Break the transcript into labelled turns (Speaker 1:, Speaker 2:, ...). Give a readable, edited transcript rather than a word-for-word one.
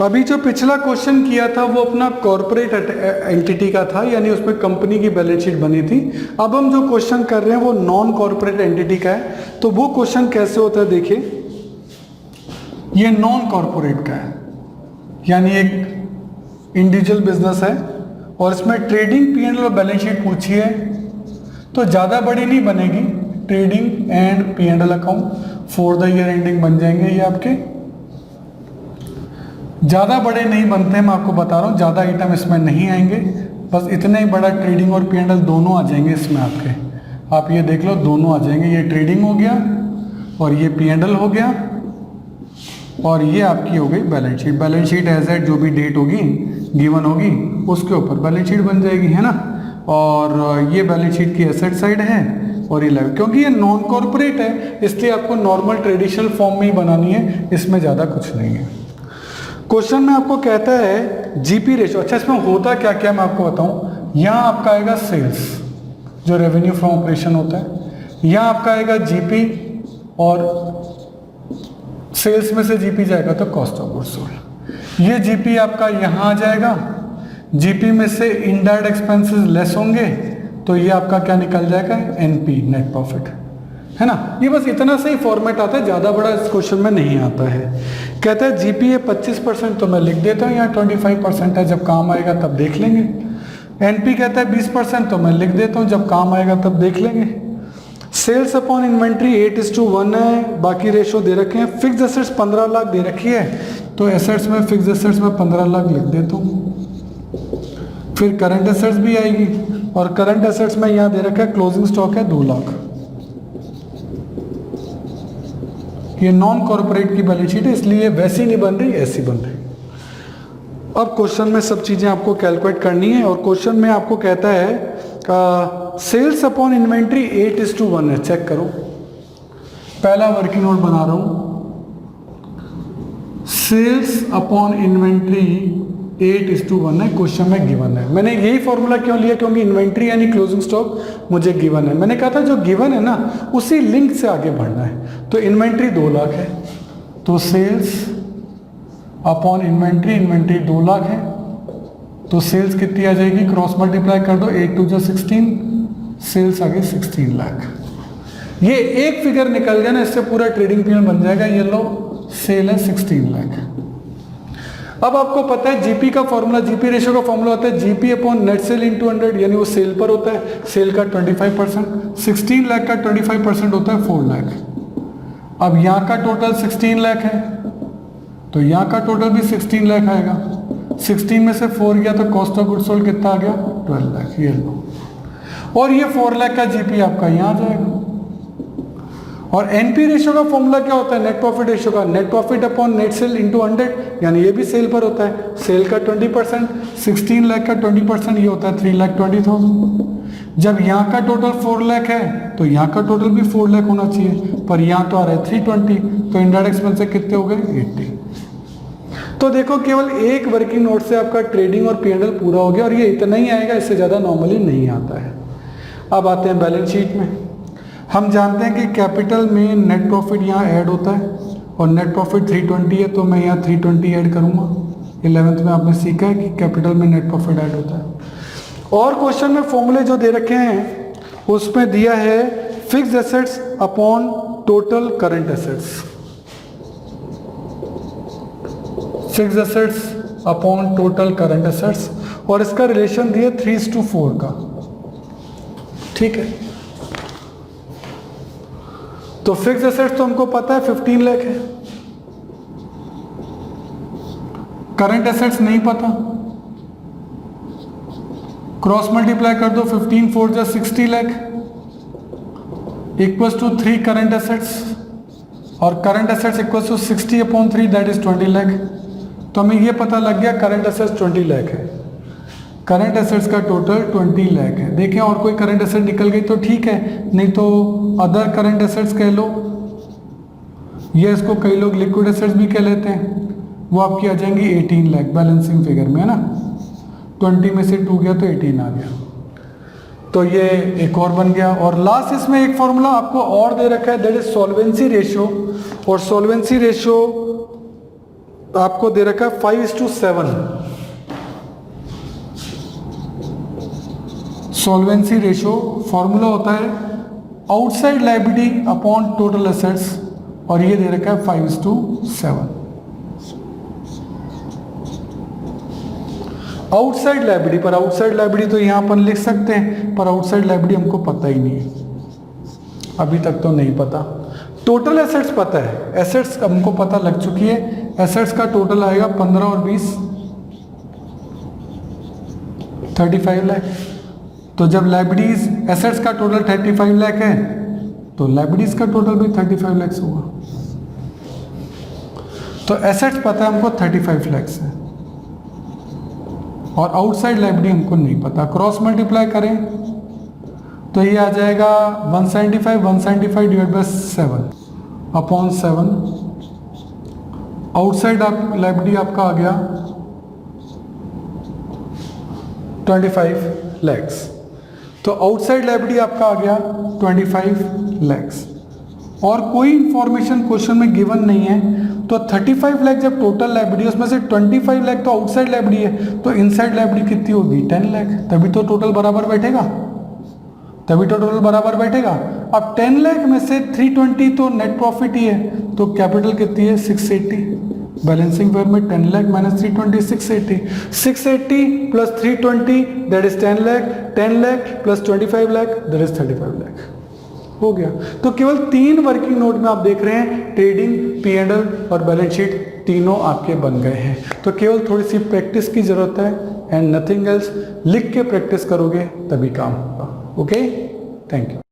Speaker 1: अभी जो पिछला क्वेश्चन किया था वो अपना कॉर्पोरेट एंटिटी का था, यानी उसमें कंपनी की बैलेंस शीट बनी थी। अब हम जो क्वेश्चन कर रहे हैं वो नॉन कॉर्पोरेट एंटिटी का है। तो वो क्वेश्चन कैसे होता है, देखिए ये नॉन कॉर्पोरेट का है, यानी एक इंडिविजुअल बिजनेस है और इसमें ट्रेडिंग P&L और बैलेंस शीट पूछी है, तो ज़्यादा बड़ी नहीं बनेगी। Trading and P&L account for the year ending बन जाएंगे ये आपके, ज़्यादा बड़े नहीं बनते हैं, मैं आपको बता रहा हूँ, ज़्यादा आइटम इसमें नहीं आएंगे, बस इतना ही बड़ा ट्रेडिंग और P&L दोनों आ जाएंगे इसमें आपके। आप ये देख लो दोनों आ जाएंगे, ये ट्रेडिंग हो गया और ये P&L हो गया और ये आपकी हो गई balance sheet. Balance sheet as at जो भी डेट होगी गिवन होगी उसके ऊपर बैलेंस शीट बन जाएगी, है ना। और ये बैलेंस शीट की एसेट साइड है और ये लाइव, क्योंकि ये नॉन कॉर्पोरेट है इसलिए आपको नॉर्मल ट्रेडिशनल फॉर्म में ही बनानी है, इसमें ज़्यादा कुछ नहीं है। क्वेश्चन में आपको कहता है जीपी रेशो। अच्छा, इसमें होता क्या क्या मैं आपको बताऊं। यहाँ आपका आएगा सेल्स, जो रेवेन्यू फ्रॉम ऑपरेशन होता है। यहाँ आपका आएगा जीपी और सेल्स में से जीपी जाएगा तो कॉस्ट ऑफ गुड्स सोल्ड। ये जीपी आपका यहाँ आ जाएगा, जीपी में से इनडायरेक्ट एक्सपेंसेस लेस होंगे तो ये आपका क्या निकल जाएगा, एनपी, नेट प्रॉफिट, है ना। ये बस इतना सही फॉर्मेट आता है, ज़्यादा बड़ा इस क्वेश्चन में नहीं आता है। कहता है जीपी है 25%, तो मैं लिख देता हूँ यहाँ 25% है, जब काम आएगा तब देख लेंगे। एनपी कहता है 20%, तो मैं लिख देता हूँ, जब काम आएगा तब देख लेंगे। सेल्स अपॉन इन्वेंट्री 8:1 है, बाकी रेशो दे रखे हैं। फिक्स एसेट्स 15 लाख दे रखी है, तो एसेट्स में फिक्स एसेट्स में 15 लाख लिख देता हूँ। फिर करंट एसेट्स भी आएगी और करंट एसेट्स में यहाँ दे रखा है क्लोजिंग स्टॉक है 2 लाख। ये नॉन कॉर्पोरेट की बैलेंस शीट है इसलिए वैसी नहीं बन रही, ऐसी बन रही। अब क्वेश्चन में सब चीजें आपको कैलकुलेट करनी है और क्वेश्चन में आपको कहता है सेल्स अपॉन इन्वेंट्री 8:1 है। चेक करो, पहला वर्किंग नोट बना रहा हूं। सेल्स अपॉन इन्वेंट्री 8:1 है, क्वेश्चन में गिवन है। मैंने यही फॉर्मूला क्यों लिया, क्योंकि इन्वेंट्री यानी क्लोजिंग स्टॉक मुझे गिवन है। मैंने कहा था जो गिवन है ना उसी लिंक से आगे बढ़ना है। तो इन्वेंट्री 2 लाख है, तो sales upon inventory, inventory 2 lakh है तो सेल्स कितनी आ जाएगी, क्रॉस मल्टीप्लाई कर दो, 8 2 16, सेल्स आ गई 16 लाख। ये एक फिगर निकल गया ना, इससे पूरा ट्रेडिंग P&L बन जाएगा। ये लो, सेल है 16 लाख। अब आपको पता है जीपी का फॉर्मूला, जीपी रेशियो का फॉर्मूला होता है GP upon net cell into 100, यानी वो सेल पर होता है, सेल का 25%। 16 लाख का 25% होता है 4 लाख। अब यहाँ का टोटल 16 लाख है तो यहाँ का टोटल भी 16 लाख आएगा। 16 में से 4 गया तो कॉस्ट ऑफ गुड्स सोल्ड कितना आ गया, 12 लाख। ये लो, और ये 4 लाख का जीपी आपका यहाँ आ जाएगा। और एनपी रेशियो का फॉर्मूला क्या होता है, नेट प्रॉफिट रेशियो का, net profit upon net cell into 100, यानी ये भी सेल पर होता है। सेल का 20%, 16 लाख का 20% ये होता है 3,20,000। जब यहाँ का टोटल 4 लाख है तो यहाँ का टोटल भी 4 लाख होना चाहिए, पर यहाँ तो आ रहा है 320, तो इनडायरेक्ट एक्सपेंस कितने हो गए, 80। तो देखो केवल एक वर्किंग नोट से आपका ट्रेडिंग और P&L पूरा हो गया, और ये इतना ही आएगा, इससे ज़्यादा नॉर्मली नहीं आता है। अब आते हैं बैलेंस शीट में। हम जानते हैं कि कैपिटल में नेट प्रॉफिट यहाँ ऐड होता है और नेट प्रॉफिट 320 है, तो मैं यहाँ 320 ऐड करूँगा। 11th में आपने सीखा है कि कैपिटल में नेट प्रॉफिट ऐड होता है। और क्वेश्चन में फॉर्मूले जो दे रखे हैं उसमें दिया है fixed assets upon total current assets, fixed assets upon total current assets, और इसका रिलेशन दिया 3:4 का। ठीक है, तो फिक्स एसेट्स तो हमको पता है 15 लाख है, करंट एसेट्स नहीं पता, क्रॉस मल्टीप्लाई कर दो, 15 4 जा 60 lakh equals to 3 current assets, और current assets equals to 60 upon 3 that is 20 lakh. तो हमें ये पता लग गया करंट एसेट्स 20 लाख है, करंट एसेट्स का टोटल 20 लाख है। देखें और कोई करंट एसेट निकल गई तो ठीक है, नहीं तो अदर करंट एसेट्स कह लो, ये इसको कई लोग लिक्विड एसेट्स भी कह लेते हैं, वो आपकी आ जाएंगी 18 लाख बैलेंसिंग फिगर में, है ना। 20 में से 2 गया तो 18 आ गया, तो ये एक और बन गया। और लास्ट इसमें एक फॉर्मूला आपको और दे रखा है, दैट इज सॉल्वेंसी रेशियो। और सॉल्वेंसी रेशियो आपको दे रखा है 5:7 सॉल्वेंसी रेशियो। फॉर्मूला होता है outside liability upon total assets, और ये दे रखा है 5:7। आउटसाइड लायबिलिटी, पर आउटसाइड लायबिलिटी तो यहाँ अपन लिख सकते हैं, पर आउटसाइड लायबिलिटी हमको पता ही नहीं है, अभी तक तो नहीं पता। टोटल एसेट्स पता है, एसेट्स हमको पता लग चुकी है। एसेट्स का टोटल आएगा 15 और 20 35 लाख। तो जब लायबिलिटीज, एसेट्स का टोटल 35 लाख है तो लायबिलिटीज का टोटल भी 35 लाख होगा। तो एसेट्स पता है हमको 35 लाख है, और आउटसाइड लायबिलिटी हमको नहीं पता। क्रॉस मल्टीप्लाई करें तो ये आ जाएगा 175 divide by 7 upon 7। Outside liability आपका आ गया 25 लैक्स। तो आउटसाइड लायबिलिटी आपका आ गया 25 लैक्स, और कोई इंफॉर्मेशन क्वेश्चन में गिवन नहीं है। तो 35 लाख जब टोटल लायबिलिटी, उसमें से 25 लाख तो आउटसाइड लायबिलिटी है, तो इनसाइड लायबिलिटी कितनी होगी 10 लाख। तभी तो टोटल बराबर बैठेगा, तभी तो टोटल बराबर बैठेगा। अब 10 लाख में से 320 तो नेट प्रॉफिट ही है, तो कैपिटल कितनी है 680। बैलेंसिंग वेयर में 10 lakh minus 320 680, 680 plus 320 that is 10 lakh, 10 lakh plus 25 lakh that is 35 lakh. हो गया। तो केवल 3 वर्किंग नोट में आप देख रहे हैं ट्रेडिंग, P&L और बैलेंस शीट तीनों आपके बन गए हैं। तो केवल थोड़ी सी प्रैक्टिस की जरूरत है, एंड नथिंग एल्स। लिख के प्रैक्टिस करोगे तभी काम होगा। Okay, thank you.